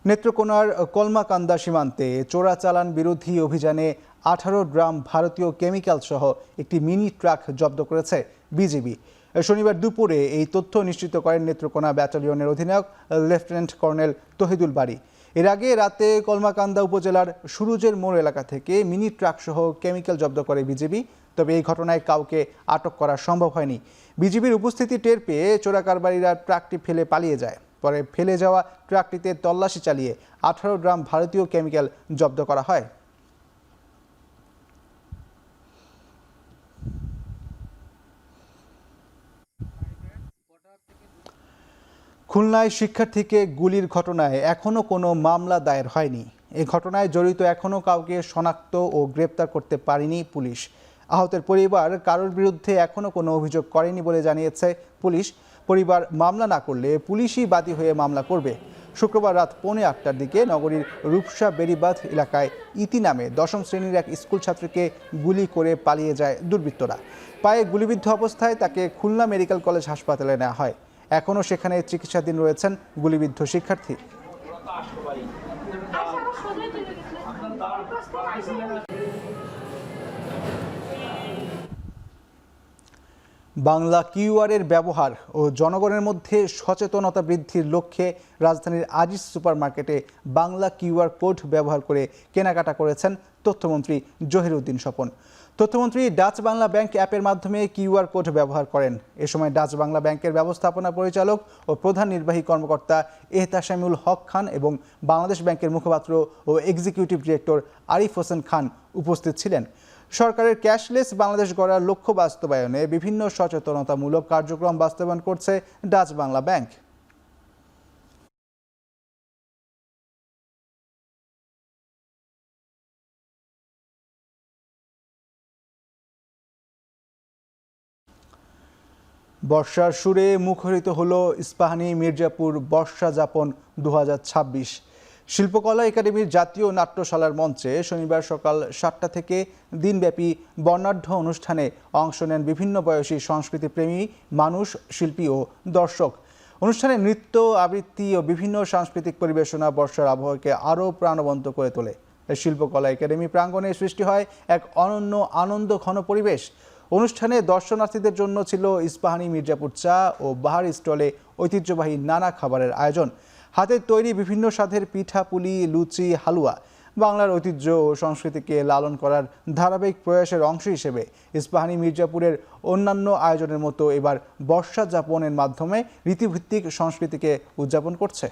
নেত্রকোনার কলমাকান্দা সীমান্তে চোরাচালান বিরোধী অভিযানে 18 গ্রাম ভারতীয় কেমিক্যাল সহ একটি মিনি ট্রাক জব্দ করেছে বিজিবি। শনিবার দুপুরে এই তথ্য নিশ্চিত করেন নেত্রকোনা ব্যাটালিয়নের অধিনায়ক লেফটেন্যান্ট কর্নেল তহিদুল বারী। এর আগে রাতে কলমাকান্দা উপজেলার সুরুজের মোড় এলাকা থেকে মিনি ট্রাক সহ কেমিক্যাল জব্দ করে বিজিবি। তবে এই ঘটনায় কাউকে আটক করা সম্ভব হয়নি। বিজিবির উপস্থিতি টের পেয়ে চোরাকারবারিরা ট্রাকটি ফেলে পালিয়ে যায়। পরে ফেলে যাওয়া ট্রাকটিতে তল্লাশি চালিয়ে 18 গ্রাম ভারতীয় কেমিক্যাল জব্দ করা হয়। খুলনায় শিক্ষার্থীকে গুলির ঘটনায় এখনও কোনো মামলা দায়ের হয়নি। এই ঘটনায় জড়িত এখনও কাউকে শনাক্ত ও গ্রেপ্তার করতে পারেনি পুলিশ। আহতের পরিবার কারোর বিরুদ্ধে এখনও কোনো অভিযোগ করেনি বলে জানিয়েছে পুলিশ। পরিবার মামলা না করলে পুলিশই বাদী হয়ে মামলা করবে। শুক্রবার রাত 8:45টার দিকে নগরীর রূপসা বেড়িবাঁধ এলাকায় ইতি নামে 10ম শ্রেণীর এক স্কুল ছাত্রীকে গুলি করে পালিয়ে যায় দুর্বৃত্তরা। পায়ে গুলিবিদ্ধ অবস্থায় তাকে খুলনা মেডিকেল কলেজ হাসপাতালে নেওয়া হয়। এখনও সেখানে চিকিৎসাধীন রয়েছেন গুলিবিদ্ধ শিক্ষার্থী। বাংলা কিউআরের ব্যবহার ও জনগণের মধ্যে সচেতনতা বৃদ্ধির লক্ষ্যে রাজধানীর আজিজ সুপারমার্কেটে বাংলা কিউআর কোড ব্যবহার করে কেনাকাটা করেছেন তথ্যমন্ত্রী জহিরুদ্দিন স্বপন। তথ্যমন্ত্রী ডাচ বাংলা ব্যাংক অ্যাপের মাধ্যমে কিউআর কোড ব্যবহার করেন। এ সময় ডাচ বাংলা ব্যাংকের ব্যবস্থাপনা পরিচালক ও প্রধান নির্বাহী কর্মকর্তা এহতাশামুল হক খান এবং বাংলাদেশ ব্যাংকের মুখপাত্র ও এক্সিকিউটিভ ডিরেক্টর আরিফ হোসেন খান উপস্থিত ছিলেন। সরকারের ক্যাশলেস বাংলাদেশ গড়ার লক্ষ্য বাস্তবায়নে বিভিন্ন সচেতনতামূলক কার্যক্রম বাস্তবায়ন করছে ডাচ বাংলা ব্যাংক। বর্ষার সুরে মুখরিত হলো ইস্পাহানি মির্জাপুর বর্ষা যাপন 2026। শিল্পকলা একাডেমির জাতীয় নাট্যশালার মঞ্চে শনিবার সকাল 7টা থেকে দিনব্যাপী বর্ণাঢ্য অনুষ্ঠানে অংশ নেন বিভিন্ন বয়সী সংস্কৃতিপ্রেমী মানুষ, শিল্পী ও দর্শক। অনুষ্ঠানে নৃত্য, আবৃত্তি ও বিভিন্ন সাংস্কৃতিক পরিবেশনা বর্ষার আবহাওয়াকে আরও প্রাণবন্ত করে তোলে। শিল্পকলা একাডেমি প্রাঙ্গণে সৃষ্টি হয় এক অনন্য আনন্দ ঘন পরিবেশ। অনুষ্ঠানে দর্শনার্থীদের জন্য ছিল ইস্পাহানি মির্জাপুর চা ও বাহার স্টলে ঐতিহ্যবাহী নানা খাবারের আয়োজন। হাতের তৈরি বিভিন্ন স্বাদের পিঠা, পুলি, লুচি, হালুয়া। বাংলার ঐতিহ্য ও সংস্কৃতিকে লালন করার ধারাবাহিক প্রয়াসের অংশ হিসেবে ইস্পাহানি মির্জাপুরের অন্যান্য আয়োজনের মতো এবার বর্ষা যাপনের মাধ্যমে রীতিভিত্তিক সংস্কৃতিকে উদযাপন করছে।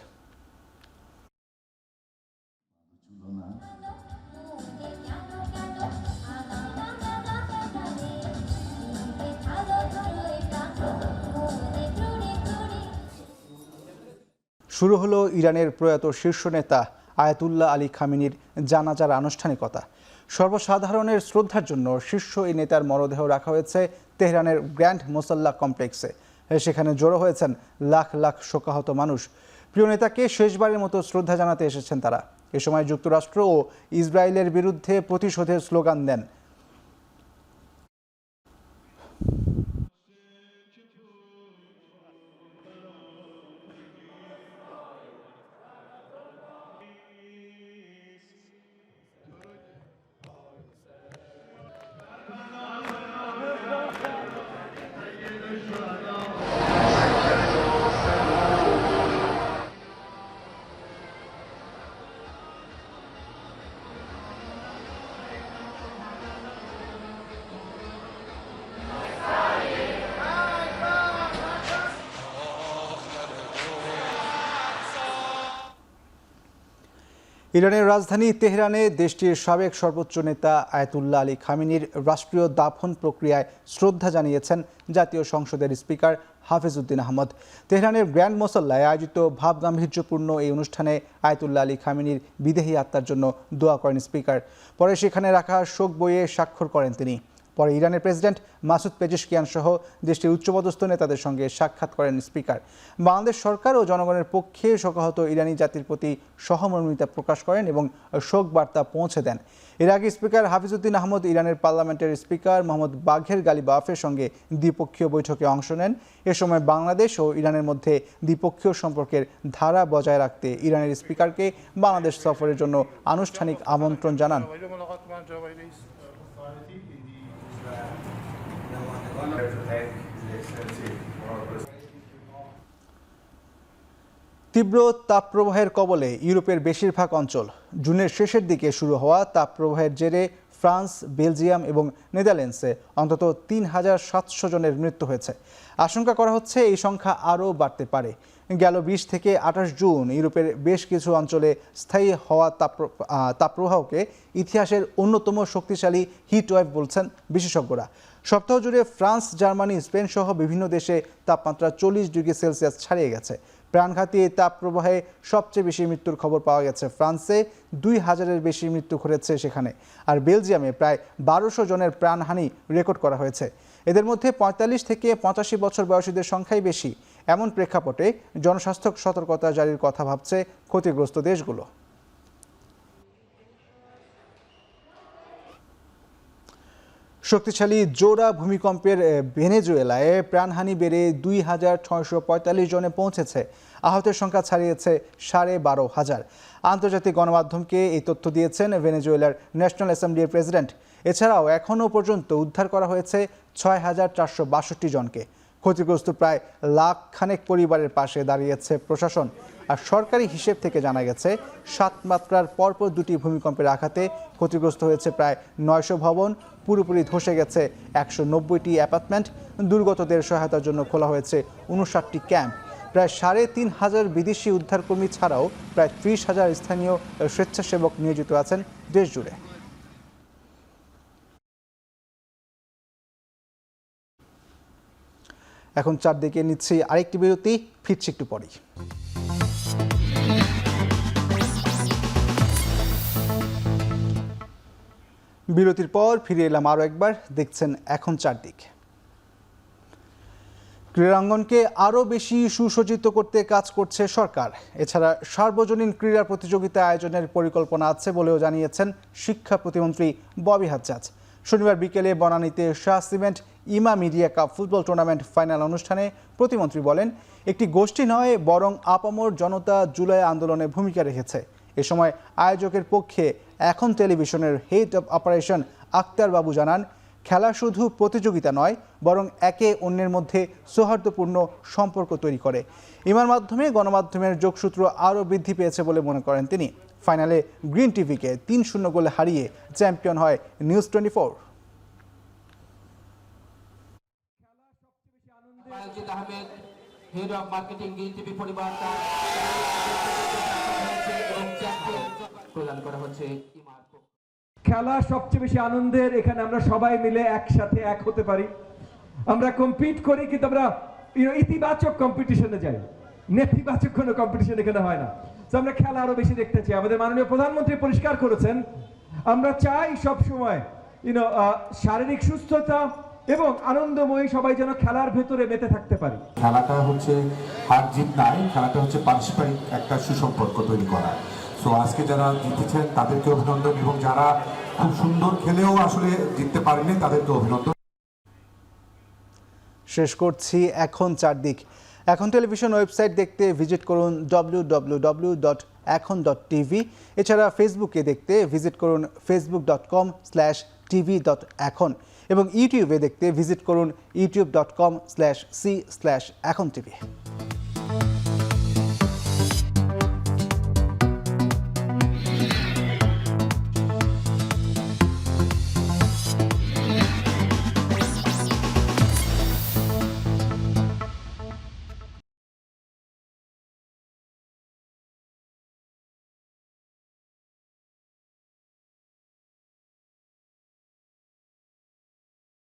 শুরু হলো ইরানের প্রয়াত শীর্ষ নেতা আয়াতুল্লাহ আলী খামেনির জানাজার আনুষ্ঠানিকতা। সর্বসাধারণের শ্রদ্ধার জন্য শীর্ষ এই নেতার মরদেহ রাখা হয়েছে তেহরানের গ্র্যান্ড মোসাল্লা কমপ্লেক্সে। সেখানে জড়ো হয়েছেন লাখ লাখ শোকাহত মানুষ। প্রিয় নেতাকে শেষবারের মতো শ্রদ্ধা জানাতে এসেছেন তারা। এ সময় যুক্তরাষ্ট্র ও ইসরায়েলের বিরুদ্ধে প্রতিশোধের স্লোগান দেন। ইরানের রাজধানী তেহরানে দেশটির সাবেক সর্বোচ্চ নেতা আয়াতুল্লাহ আলী খামেনির রাষ্ট্রীয় দাফন প্রক্রিয়ায় শ্রদ্ধা জানিয়েছেন জাতীয় সংসদের স্পিকার হাফেজ উদ্দিন আহমদ। তেহরানের গ্র্যান্ড মোসাল্লায় আয়োজিত ভাবগাম্ভীর্যপূর্ণ এই অনুষ্ঠানে আয়াতুল্লাহ আলী খামেনির বিদেহী আত্মার জন্য দোয়া করেন স্পিকার। পরে সেখানে রাখা শোক বইয়ে স্বাক্ষর করেন তিনি। পরে ইরানের প্রেসিডেন্ট মাসুদ পেজেশকিয়ান সহ দেশটির উচ্চপদস্থ নেতাদের সঙ্গে সাক্ষাৎ করেন স্পিকার। বাংলাদেশ সরকার ও জনগণের পক্ষে শোকাহত ইরানি জাতির প্রতি সহমর্মিতা প্রকাশ করেন এবং শোক বার্তা পৌঁছে দেন। এর আগে স্পিকার হাফিজউদ্দিন আহমদ ইরানের পার্লামেন্টের স্পিকার মোহাম্মদ বাঘের গালিবাফের সঙ্গে দ্বিপক্ষীয় বৈঠকে অংশ নেন। এ সময় বাংলাদেশ ও ইরানের মধ্যে দ্বিপক্ষীয় সম্পর্কের ধারা বজায় রাখতে ইরানের স্পিকারকে বাংলাদেশ সফরের জন্য আনুষ্ঠানিক আমন্ত্রণ জানান। তীব্র তাপপ্রবাহের কবলে ইউরোপের বেশিরভাগ অঞ্চল। জুনের শেষের দিকে শুরু হওয়া তাপপ্রবাহের জেরে ফ্রান্স, বেলজিয়াম এবং নেদারল্যান্ডসে অন্তত ৩,৭০০ জনের মৃত্যু হয়েছে। আশঙ্কা করা হচ্ছে এই সংখ্যা আরও বাড়তে পারে। গেল ২০ থেকে ২৮ জুন ইউরোপের বেশ কিছু অঞ্চলে স্থায়ী হওয়া তাপপ্রবাহকে ইতিহাসের অন্যতম শক্তিশালী হিটওয়েভ বলছেন বিশেষজ্ঞরা। সপ্তাহ জুড়ে ফ্রান্স, জার্মানি, স্পেন সহ বিভিন্ন দেশে তাপমাত্রা 40 ডিগ্রি সেলসিয়াস ছাড়িয়ে গেছে। প্রাণঘাতী এই তাপপ্রবাহে সবচেয়ে বেশি মৃত্যুর খবর পাওয়া গেছে ফ্রান্সে, ২,০০০-এর বেশি মৃত্যু ঘটেছে সেখানে। আর বেলজিয়ামে প্রায় ১২০০ জনের প্রাণহানি রেকর্ড করা হয়েছে। এদের মধ্যে ৪৫ থেকে ৮৫ বছর বয়সীদের সংখ্যাই বেশি। এমন প্রেক্ষাপটে জনস্বাস্থ্য সতর্কতা জারির কথা ভাবছে ক্ষতিগ্রস্ত দেশগুলো। শক্তিশালী জোড়া ভূমিকম্পের ভেনেজুয়েলায় প্রাণহানি বেড়ে ২,৬৪৫ জনে পৌঁছেছে। আহতের সংখ্যা ছাড়িয়েছে ১২,৫০০। আন্তর্জাতিক গণমাধ্যমকে এই তথ্য দিয়েছেন ভেনেজুয়েলার ন্যাশনাল অ্যাসেম্বলির প্রেসিডেন্ট। এছাড়াও এখনও পর্যন্ত উদ্ধার করা হয়েছে ৬,৪৬২ জনকে। ক্ষতিগ্রস্ত প্রায় লাখ খানেক পরিবারের পাশে দাঁড়িয়েছে প্রশাসন। আর সরকারি হিসেব থেকে জানা গেছে ৭ মাত্রার পরপর ২টি ভূমিকম্পের আঘাতে ক্ষতিগ্রস্ত হয়েছে প্রায় ৯০০ ভবন, পুরোপুরি ধসে গেছে ১৯০টি অ্যাপার্টমেন্ট। দুর্গতদের সহায়তার জন্য খোলা হয়েছে ৫৯টি ক্যাম্প। প্রায় ৩,৫০০ বিদেশি উদ্ধারকর্মী ছাড়াও প্রায় ৩০,০০০ স্থানীয় স্বেচ্ছাসেবক নিয়োজিত আছেন দেশ জুড়ে। এখন চারদিকে নিচ্ছি আরেকটি বিরতি, ফিরছি একটু পরেই। বিরতির পর ফিরে এলাম আরও একবার। দেখছেন এখন চারদিক। ক্রীড়াঙ্গনকে আরও বেশি সুসজ্জিত করতে কাজ করছে সরকার। এছাড়া সার্বজনীন ক্রীড়া প্রতিযোগিতা আয়োজনের পরিকল্পনা আছে বলেও জানিয়েছেন শিক্ষা প্রতিমন্ত্রী ববি হাজ্জাজ। শনিবার বিকেলে বনানীতে শাহ সিমেন্ট ইমা media cup football tournament final অনুষ্ঠানে প্রতিমন্ত্রী বলেন, একটি গোষ্ঠী নয় বরং আপামর জনতা জুলাই আন্দোলনে ভূমিকা রেখেছে। এ সময় আয়োজকের পক্ষে এখন টেলিভিশনের হেড অব অপারেশন আক্তার বাবু জানান, খেলা শুধু প্রতিযোগিতা নয় বরং একে অন্যের মধ্যে সৌহার্দ্যপূর্ণ সম্পর্ক তৈরি করে। ইমার মাধ্যমে গণমাধ্যমের যোগসূত্র আরও বৃদ্ধি পেয়েছে বলে মনে করেন তিনি। ফাইনালে গ্রিন টিভিকে ৩-০ গোলে হারিয়ে চ্যাম্পিয়ন হয় নিউজ 24। খেলা সবচেয়ে বেশি আনন্দের। এখানে আমরা সবাই মিলে একসাথে এক হতে পারি, আমরা কম্পিট করি, কিন্তু আমরা ইতিবাচক কম্পিটিশনে যাই, নেতিবাচক কোনো কম্পিটিশন এখানে হয় না। তো আমরা খেলা আরো বেশি দেখতে চাই। আমাদের মাননীয় প্রধানমন্ত্রী পরিষ্কার করেছেন, আমরা চাই সব সময় শারীরিক সুস্থতা এবং আনন্দময়ী সবাই যেন খেলার ভেতরে মেতে থাকতে পারি। খেলাটা হচ্ছে হার জিত নাই, খেলাটা হচ্ছে পারস্পরিক একটা সুসম্পর্ক তৈরি করা। তো আজকে যারা জিতেছেন তাদেরকে অভিনন্দন, এবং যারা খুব সুন্দর খেলেও আসলে জিততে পারেনি তাদেরকে অভিনন্দন। শেষ করছি এখন চারদিক। এখন টেলিভিশন ওয়েবসাইট দেখতে ভিজিট করুন www.ekhon.tv। এছাড়া ফেসবুকে দেখতে ভিজিট করুন facebook.com/tv.ekhon এবং ইউটিউবে দেখতে ভিজিট করুন youtube.com/c/ekhon tv।